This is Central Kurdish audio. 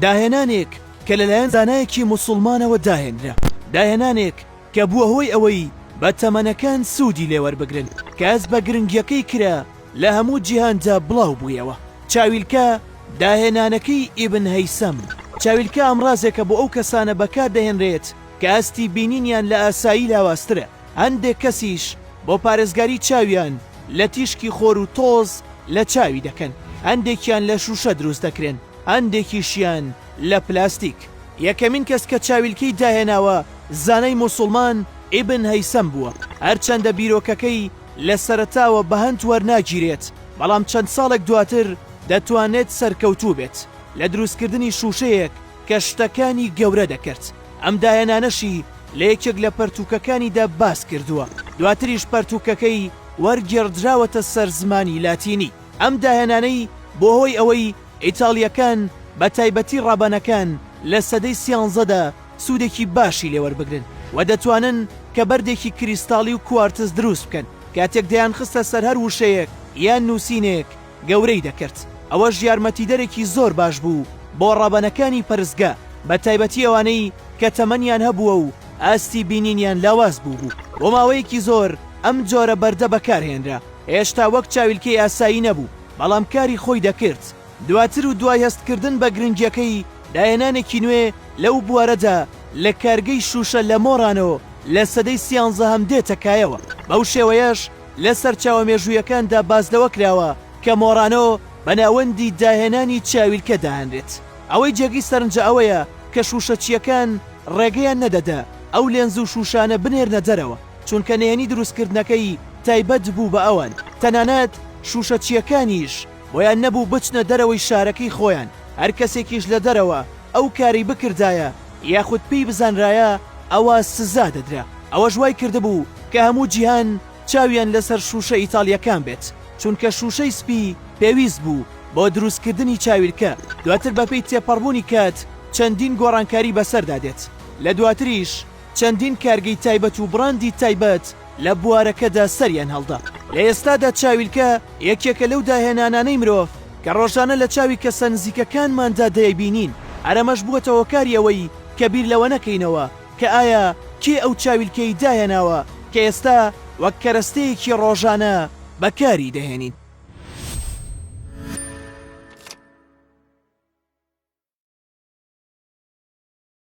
داهێنانێک کە لەلایەن زانایەکی موسڵمانەوە داهێنرا، داهێنانێک کە بووە هۆی ئەوەی بە تەمەنەکان سوودی لێوەربگرن کە ئەس بە گرنگیەکەی کرا لە هەموو جیهاندا بڵاو بوویەوە. چاویلکە داهێنانەکەی ئیبن هەیسەم، چاویلکە ئەمڕازێکە بۆ ئەو کەسانە بەکار دەهێنرێت کە ئەستی بینینیان لە ئاسایی لاواسترە. هەندێک کەسیش بۆ پارێزگاری چاویان لە تیشکی خۆر و تۆز لە چاوی دەکەن، هەندێکیان لە شوشە دروست دەکرێن، هەندێکیشیان لە پلاستیک. یەکەمین کەس کە چاویلکەی داهێناوە زانای موسڵمان ئیبن هەیسەم بووە. هەرچەندە بیرۆکەکەی لە سەرەتاوە بە هەند وەرناگیرێت، بەڵام چەند ساڵێک دواتر دەتوانێت سەرکەوتوو بێت لە دروستکردنی شوشەیەک کە شتەکانی گەورە دەکرد. ئەم داهێنانەشی لە یەکێک لە پەرتووکەکانیدا باس کردووە، دواتریش پەرتووکەکەی وەرگێڕدراوەتە سەر زمانی لاتینی. ئەم داهێنانەی بۆ هۆی ئەوەی ئیتاڵیەکان بە تایبەتی ڕابانەکان لە سەدەی 13دا سوودێکی باشی لێوەربگرن و دەتوانن کە بەردێکی کریستاڵی و کوارتز دروست بکەن، کاتێک دەیان خستە سەر هەر وشەیەک یان نووسینێک گەورەی دەکرد. ئەوەش یارمەتیدەرێکی زۆر باش بوو بۆ ڕابانەکانی پەرستگا، بە تایبەتی ئەوانەی کە تەمەنیان هەبووە و ئاستی بینینیان لاواز بوو. بۆ ماوەیەکی زۆر ئەم جۆرە بەردە بەکارهێنرا، هێشتا وەک چاویلکەی ئاسایی نەبوو، بەڵام کاری خۆی دەکرد. دواتر و دوای هەستکردن بە گرنگیەکەی داهێنانێکی نوێ لەو بوارەدا لە کارگەی شوشە لە مۆرانۆ لە سەدەی 13 هەم دێتەکایەوە. بەو شێوەیەش لە سەرچاوە مێژوویەکاندا بازلەوە کراوە کە مۆرانۆ بە ناوەندی داهێنانی چاویلکە داهێنرێت. ئەوەی جێگی سەرنجە ئەوەیە کە شوشەچیەکان ڕێگەیان نەدەدا ئەو لێنز و شوشانە بنێرنە دەرەوە، چونکە نهێنی دروستکردنەکەی تایبەت بوو بە ئەوان. تەنانەت شوشەچیەکانیش بۆیان نەبوو بچنە دەرەوەی شارەکەی خۆیان، هەر کەسێکیش لە دەرەوە ئەو کاری بکردایە یاخود پێی بزانرایە ئەوە سزا دەدرا. ئەوەش وای کردبوو کە هەموو جیهان چاویان لەسەر شوشە ئیتاڵیەکان بێت، چونکە شوشەی سپی پێویست بوو بۆ دروستکردنی چاویلکە. دواتر بەپێی تێپەڕبوونی کات چەندین گۆڕانکاری بەسەردادێت، لە دواتریش چەندین کارگەی تایبەت و بڕاندی تایبەت لە بوارەکەدا سەریان هەڵدا. لە ئێستادا چاویلکە یەکێکە لەو داهێنانانەی مرۆڤ کە ڕۆژانە لە چاوی کەسە نزیکەکانماندا دەیبینین. ئەرەمەش بووەتەوە کاریەوەی کە بیر لەوە نەکەینەوە کە ئایا کێ ئەو چاویلکەی داهێناوە کە ئێستا وەک کەرەستەیەکی ڕۆژانە بەکاری دەهێنین.